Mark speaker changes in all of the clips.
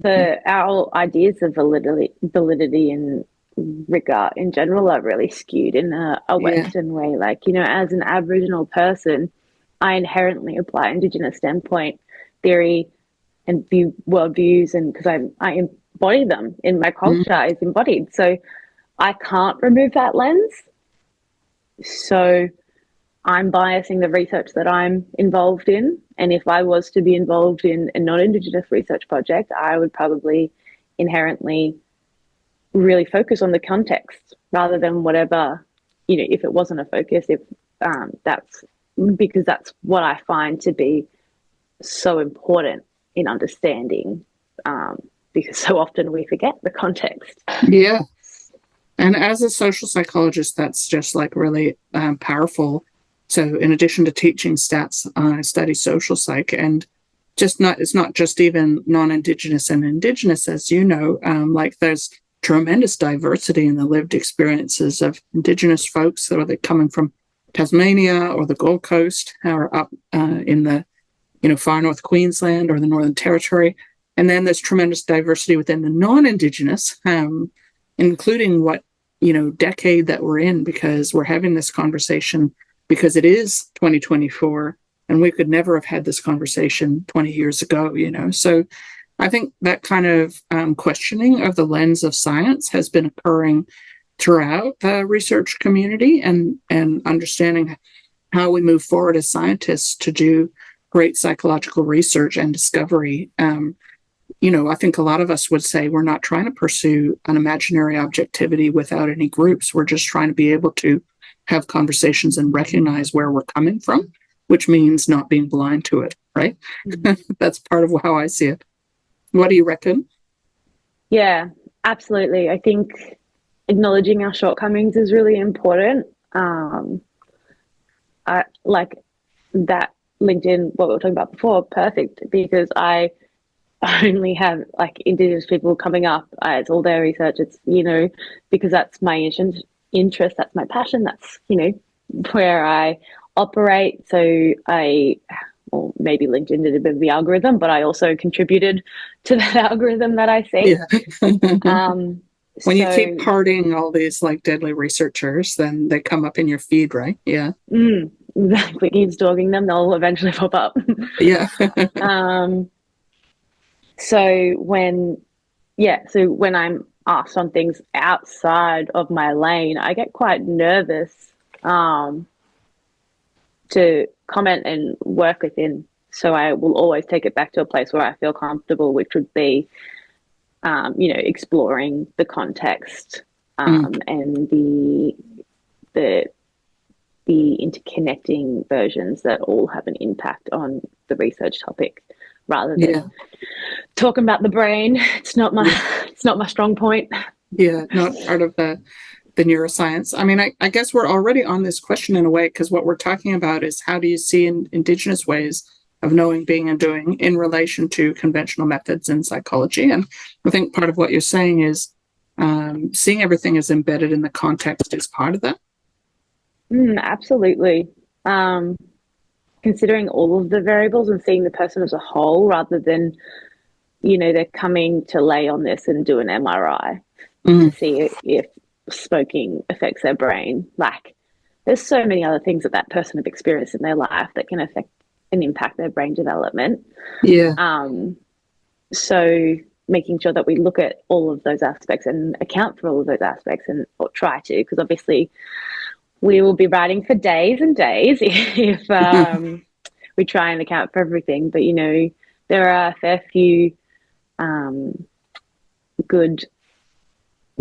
Speaker 1: our ideas of validity and rigor in general are really skewed in a
Speaker 2: Yeah.
Speaker 1: Western way. Like, as an Aboriginal person, I inherently apply Indigenous standpoint theory and view worldviews, and because I embody them in my
Speaker 2: Mm.
Speaker 1: culture is embodied. So I can't remove that lens. So I'm biasing the research that I'm involved in. And if I was to be involved in a non-Indigenous research project, I would probably inherently really focus on the context rather than whatever, if it wasn't a focus, if that's because that's what I find to be so important in understanding, because so often we forget the context.
Speaker 2: Yeah. And as a social psychologist, that's just like really powerful. So, in addition to teaching stats, I study social psych, and it's not just even non-Indigenous and Indigenous, as you know. Like there's tremendous diversity in the lived experiences of Indigenous folks, whether they're coming from Tasmania or the Gold Coast, or up in the far north Queensland or the Northern Territory. And then there's tremendous diversity within the non-Indigenous, including what decade that we're in, because we're having this conversation because it is 2024, and we could never have had this conversation 20 years ago. So I think that kind of questioning of the lens of science has been occurring throughout the research community, and understanding how we move forward as scientists to do great psychological research and discovery. I think a lot of us would say we're not trying to pursue an imaginary objectivity without any groups. We're just trying to be able to have conversations and recognize where we're coming from, which means not being blind to it, right? That's part of how I see it. What do you reckon?
Speaker 1: Yeah, absolutely. I think acknowledging our shortcomings is really important. I like that LinkedIn, what we were talking about before, perfect, because I only have like Indigenous people coming up. It's all their research. It's, because that's my interest, that's my passion, that's, where I operate. So well, maybe LinkedIn did a bit of the algorithm, but I also contributed to that algorithm that I see.
Speaker 2: Yeah.
Speaker 1: Um,
Speaker 2: When you keep
Speaker 1: so,
Speaker 2: parting all these like deadly researchers, then they come up in your feed, right? Yeah.
Speaker 1: exactly, keep stalking them, they'll eventually pop up.
Speaker 2: Yeah.
Speaker 1: um, so when I'm asked on things outside of my lane, I get quite nervous um, to comment and work within. So I will always take it back to a place where I feel comfortable, which would be, exploring the context,
Speaker 2: Mm,
Speaker 1: and the the interconnecting versions that all have an impact on the research topic, rather than
Speaker 2: yeah.
Speaker 1: talking about the brain. It's not my
Speaker 2: Yeah.
Speaker 1: it's not my strong point.
Speaker 2: Yeah. Not part of the neuroscience. I mean, I guess we're already on this question in a way, because what we're talking about is how do you see Indigenous ways of knowing, being, and doing in relation to conventional methods in psychology. And I think part of what you're saying is seeing everything as embedded in the context is part of that.
Speaker 1: Absolutely. Um, Considering all of the variables and seeing the person as a whole, rather than, they're coming to lay on this and do an MRI to
Speaker 2: Mm,
Speaker 1: see if smoking affects their brain. Like, there's so many other things that that person have experienced in their life that can affect and impact their brain development.
Speaker 2: yeah.
Speaker 1: Um, so making sure that we look at all of those aspects and account for all of those aspects, and or try to, because obviously we will be writing for days and days if we try and account for everything. But there are a fair few um, good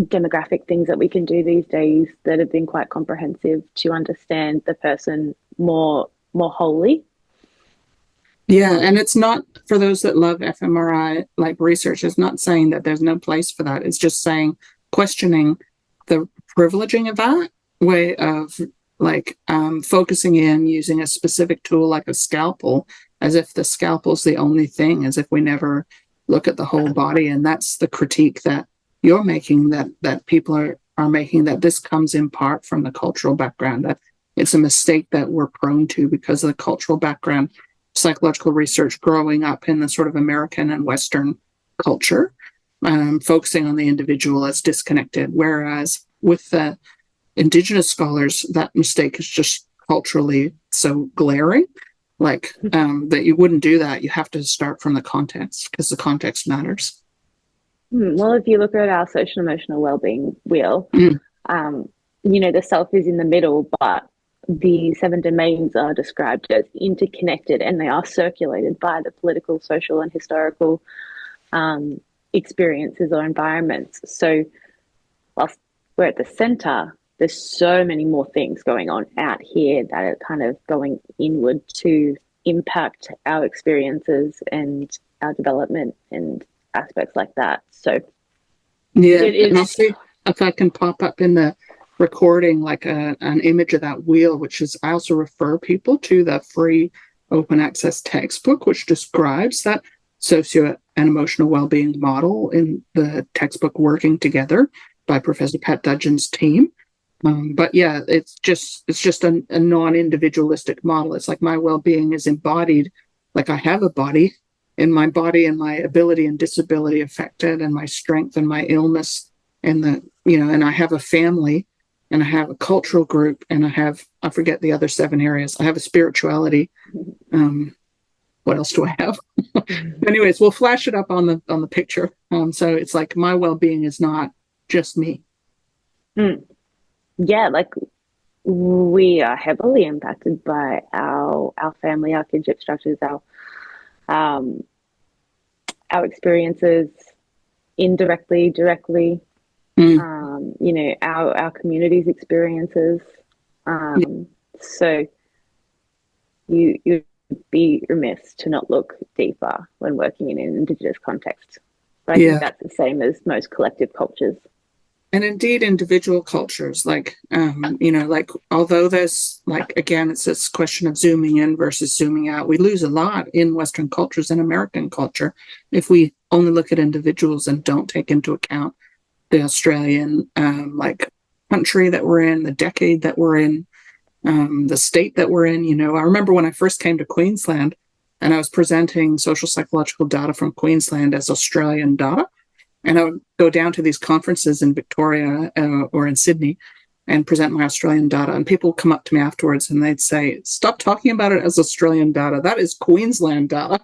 Speaker 1: demographic things that we can do these days that have been quite comprehensive to understand the person more wholly.
Speaker 2: Yeah, and it's not, for those that love fMRI like research, it's not saying that there's no place for that. It's just saying, questioning the privileging of that way of like focusing in using a specific tool like a scalpel, as if the scalpel's the only thing, as if we never look at the whole body. And that's the critique that you're making, that people are making, that this comes in part from the cultural background, that it's a mistake that we're prone to because of the cultural background, psychological research growing up in the sort of American and Western culture, focusing on the individual as disconnected, whereas with the Indigenous scholars, that mistake is just culturally so glaring, like that you wouldn't do that. You have to start from the context because the context matters.
Speaker 1: Well, if you look at our social emotional well-being wheel, the self is in the middle, but the 7 domains are described as interconnected, and they are circulated by the political, social, and historical experiences or environments. So whilst we're at the center, there's so many more things going on out here that are kind of going inward to impact our experiences and our development and aspects like that. So
Speaker 2: yeah, and I'll see if I can pop up in the recording like an image of that wheel, which is, I also refer people to the free open access textbook, which describes that socio and emotional well-being model in the textbook Working Together by Professor Pat Dudgeon's team. But yeah, it's just a non-individualistic model. It's like my well-being is embodied, like I have a body, and my body and my ability and disability affected, and my strength and my illness, and and I have a family, and I have a cultural group, and I forget the other 7 areas. I have a spirituality. What else do I have? Anyways, we'll flash it up on the picture. So it's like my well-being is not just me.
Speaker 1: Yeah, like we are heavily impacted by our family, our kinship structures, our experiences, indirectly, directly, our community's experiences. So you'd be remiss to not look deeper when working in an Indigenous context. But I think that's the same as most collective cultures.
Speaker 2: And indeed, individual cultures, like, although there's, like, again, it's this question of zooming in versus zooming out. We lose a lot in Western cultures and American culture if we only look at individuals and don't take into account the Australian, country that we're in, the decade that we're in, the state that we're in. I remember when I first came to Queensland and I was presenting social psychological data from Queensland as Australian data. And I would go down to these conferences in Victoria or in Sydney and present my Australian data. And people would come up to me afterwards and they'd say, stop talking about it as Australian data. That is Queensland data.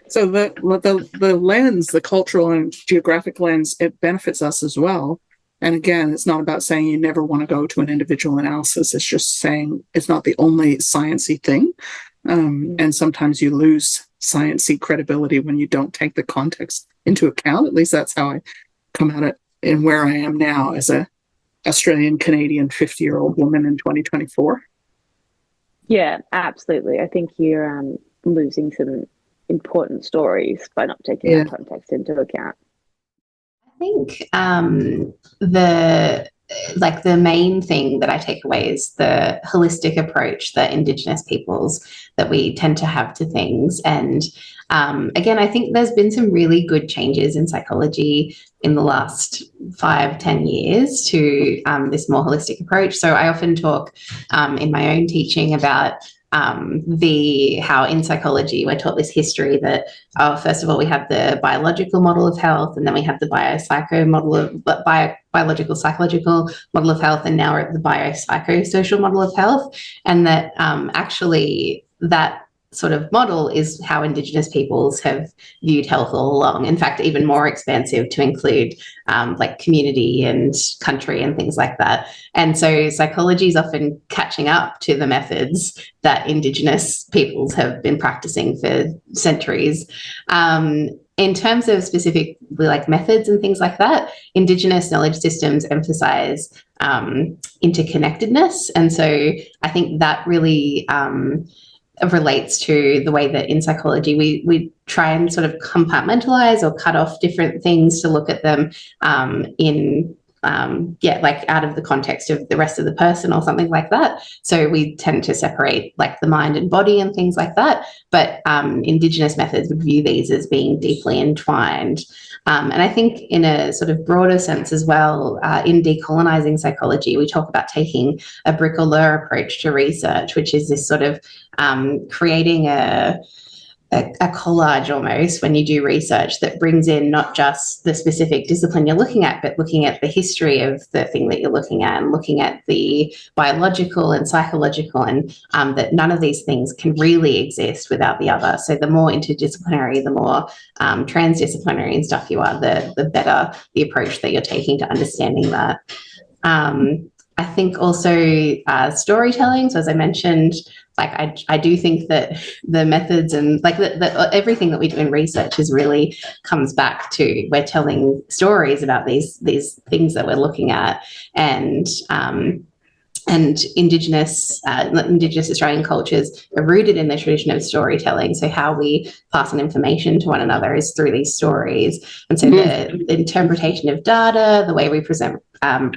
Speaker 2: So the lens, the cultural and geographic lens, it benefits us as well. And again, it's not about saying you never want to go to an individual analysis. It's just saying it's not the only sciencey thing. And sometimes you lose sciencey credibility when you don't take the context into account. At least that's how I come at it and where I am now as a Australian Canadian 50-year-old woman in 2024.
Speaker 1: Yeah, absolutely. I think you're losing some important stories by not taking that context into account.
Speaker 3: I think the main thing that I take away is the holistic approach that Indigenous peoples that we tend to have to things. And again, I think there's been some really good changes in psychology in the last 5-10 years to this more holistic approach. So I often talk in my own teaching about how in psychology we're taught this history that first of all we have the biological model of health, and then we have the biopsycho model of biological psychological model of health, and now we're at the biopsychosocial model of health, and that actually that sort of model is how Indigenous peoples have viewed health all along. In fact, even more expansive to include like community and country and things like that. And so psychology is often catching up to the methods that Indigenous peoples have been practicing for centuries. In terms of specific like methods and things like that, Indigenous knowledge systems emphasize interconnectedness. And so I think that really relates to the way that in psychology we try and sort of compartmentalize or cut off different things to look at them like out of the context of the rest of the person or something like that. So we tend to separate like the mind and body and things like that. But Indigenous methods would view these as being deeply entwined. And I think in a sort of broader sense as well, in decolonizing psychology, we talk about taking a bricoleur approach to research, which is this sort of creating a a collage almost when you do research that brings in not just the specific discipline you're looking at, but looking at the history of the thing that you're looking at and looking at the biological and psychological, and that none of these things can really exist without the other. So the more interdisciplinary, the more transdisciplinary and stuff you are, the better the approach that you're taking to understanding that. I think also storytelling. So as I mentioned, like I do think that the methods and like everything that we do in research is really comes back to we're telling stories about these things that we're looking at, and Indigenous Australian cultures are rooted in the tradition of storytelling. So how we pass on information to one another is through these stories. And so the interpretation of data, the way we present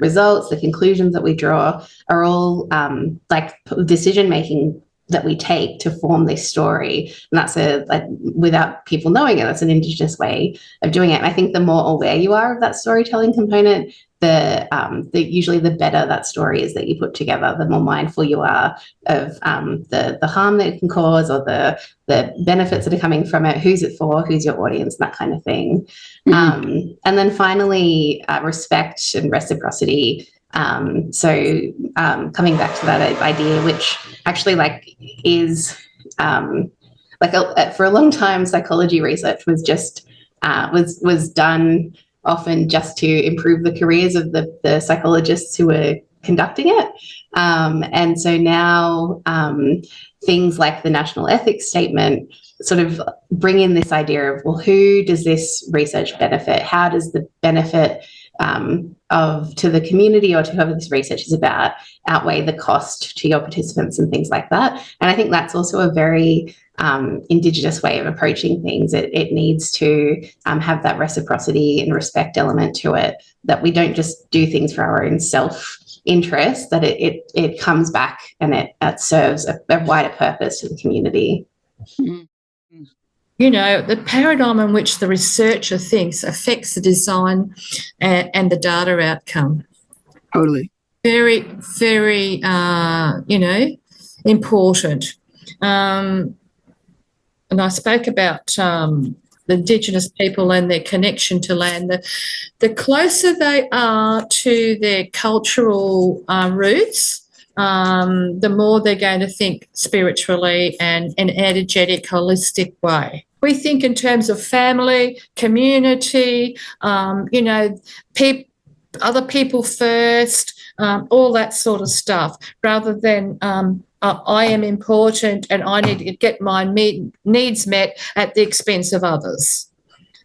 Speaker 3: results, the conclusions that we draw are all like decision-making that we take to form this story. And that's without people knowing it, that's an Indigenous way of doing it. And I think the more aware you are of that storytelling component, usually the better that story is that you put together, the more mindful you are of the harm that it can cause, or the benefits that are coming from it, who's it for, who's your audience, that kind of thing. And then finally, respect and reciprocity. So coming back to that idea, which actually is for a long time, psychology research was just was done often just to improve the careers of the psychologists who were conducting it. And so now things like the National Ethics Statement sort of bring in this idea of, well, who does this research benefit? How does the benefit to the community or to whoever this research is about outweigh the cost to your participants and things like that? And I think that's also a very Indigenous way of approaching things. It needs to have that reciprocity and respect element to it, that we don't just do things for our own self-interest, that it comes back and it serves a wider purpose to the community.
Speaker 4: You know, the paradigm in which the researcher thinks affects the design and the data outcome.
Speaker 2: Totally.
Speaker 4: Very, very, important. And I spoke about the Indigenous people and their connection to land. The closer they are to their cultural roots, the more they're going to think spiritually and in an energetic, holistic way. We think in terms of family, community, other people first, all that sort of stuff, rather than I am important and I need to get my needs met at the expense of others.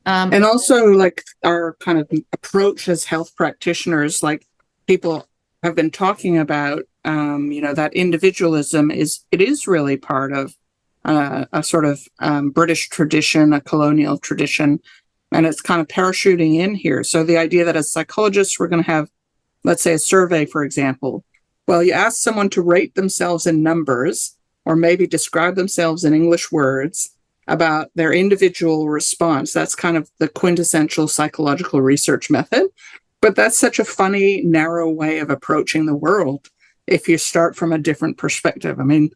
Speaker 2: And also, like, our kind of approach as health practitioners, like people have been talking about, that individualism is really part of a sort of British tradition, a colonial tradition, and it's kind of parachuting in here. So the idea that as psychologists, we're going to have, let's say, a survey, for example. Well, you ask someone to rate themselves in numbers, or maybe describe themselves in English words about their individual response. That's kind of the quintessential psychological research method. But that's such a funny, narrow way of approaching the world if you start from a different perspective. I mean,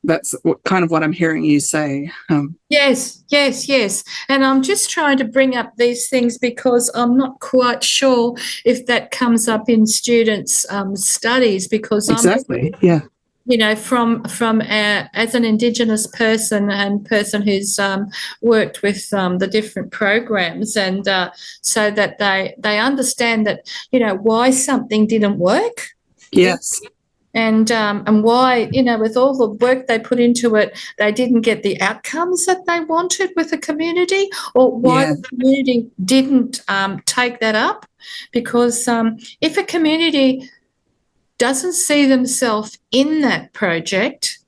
Speaker 2: that's kind of what I'm hearing you say.
Speaker 4: Yes. And I'm just trying to bring up these things because I'm not quite sure if that comes up in students' studies, because
Speaker 2: exactly, yeah.
Speaker 4: From as an Indigenous person and person who's worked with the different programs, and so that they understand that, why something didn't work.
Speaker 2: Yes.
Speaker 4: And why, with all the work they put into it, they didn't get the outcomes that they wanted with the community, or why the community didn't take that up. Because if a community doesn't see themselves in that project,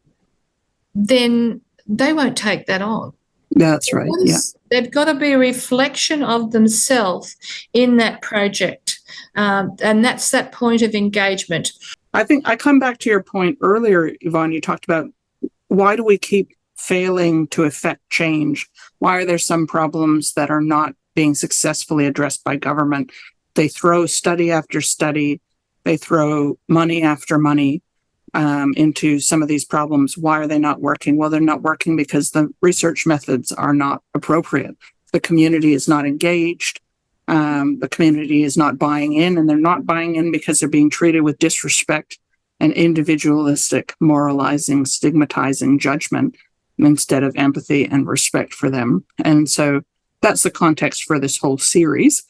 Speaker 4: then they won't take that on.
Speaker 2: That's right, yeah.
Speaker 4: They've got to be a reflection of themselves in that project, and that's that point of engagement.
Speaker 2: I think I come back to your point earlier, Yvonne. You talked about, why do we keep failing to affect change? Why are there some problems that are not being successfully addressed by government? They throw study after study, they throw money after money, into some of these problems. Why are they not working? Well, they're not working because the research methods are not appropriate. The community is not engaged. The community is not buying in, and they're not buying in because they're being treated with disrespect and individualistic, moralizing, stigmatizing judgment instead of empathy and respect for them. And so that's the context for this whole series.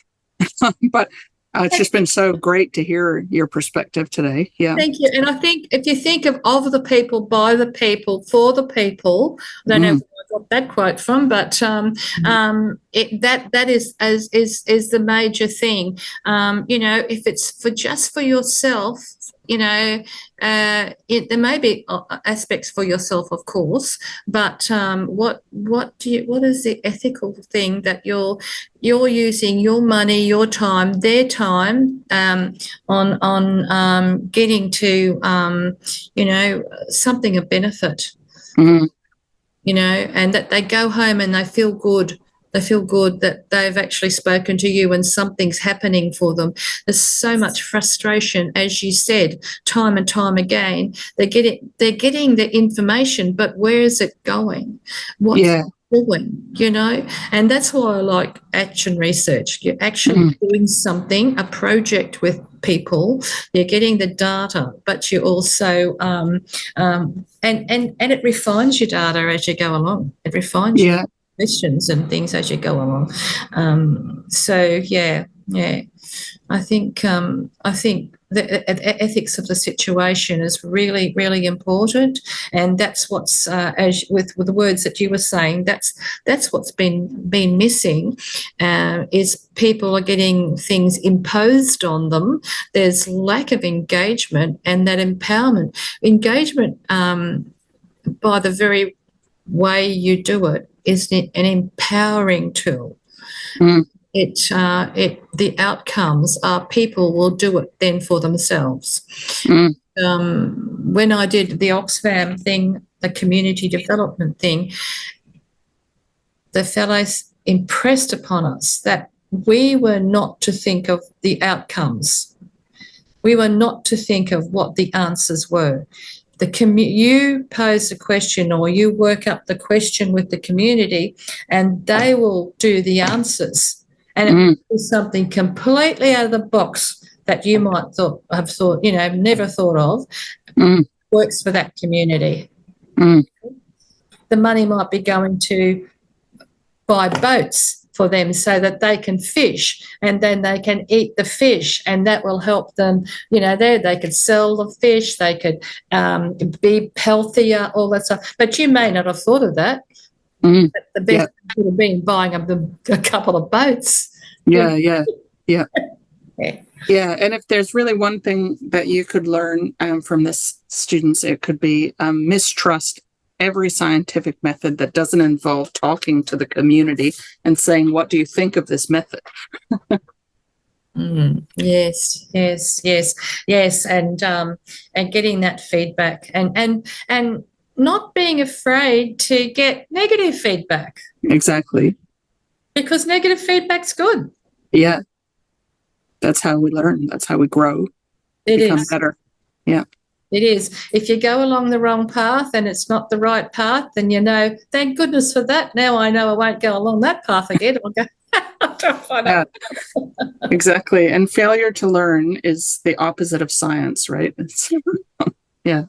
Speaker 2: But it's just been so great to hear your perspective today. Yeah.
Speaker 4: Thank you. And I think if you think of the people, by the people, for the people, I don't know where I got that quote from, but that is the major thing. If it's just for yourself, there may be aspects for yourself, of course, but what is the ethical thing that you're using your money, your time, their time on getting to something of benefit, and that they go home and they feel good. They feel good that they've actually spoken to you and something's happening for them. There's so much frustration, as you said, time and time again. They're getting the information, but where is it going? What's it doing? And that's why I like action research. You're actually doing something, a project with people. You're getting the data, but you also and it refines your data as you go along. It refines your questions and things as you go along. I think the ethics of the situation is really, really important, and that's what's as with the words that you were saying. That's what's been missing. Is people are getting things imposed on them. There's lack of engagement, and that engagement by the very way you do it is an empowering tool. The outcomes are people will do it then for themselves. When I did the Oxfam thing, the community development thing, the fellows impressed upon us that we were not to think of the outcomes. We were not to think of what the answers were. You pose a question, or you work up the question with the community, and they will do the answers. And it will be something completely out of the box that you might have thought, never thought of. Works for that community. The money might be going to buy boats for them so that they can fish, and then they can eat the fish, and that will help them, they could sell the fish, they could be healthier, all that stuff. But you may not have thought of that. The best would have been buying a couple of boats.
Speaker 2: Yeah. And if there's really one thing that you could learn from this, students, it could be mistrust every scientific method that doesn't involve talking to the community and saying, what do you think of this method?
Speaker 4: Yes, and getting that feedback, and not being afraid to get negative feedback.
Speaker 2: Exactly.
Speaker 4: Because negative feedback's good.
Speaker 2: Yeah. That's how we learn. That's how we grow. Become better. Yeah.
Speaker 4: It is. If you go along the wrong path and it's not the right path, then thank goodness for that. Now I know I won't go along that path again. I'll go.
Speaker 2: Exactly. And failure to learn is the opposite of science, right? Yeah.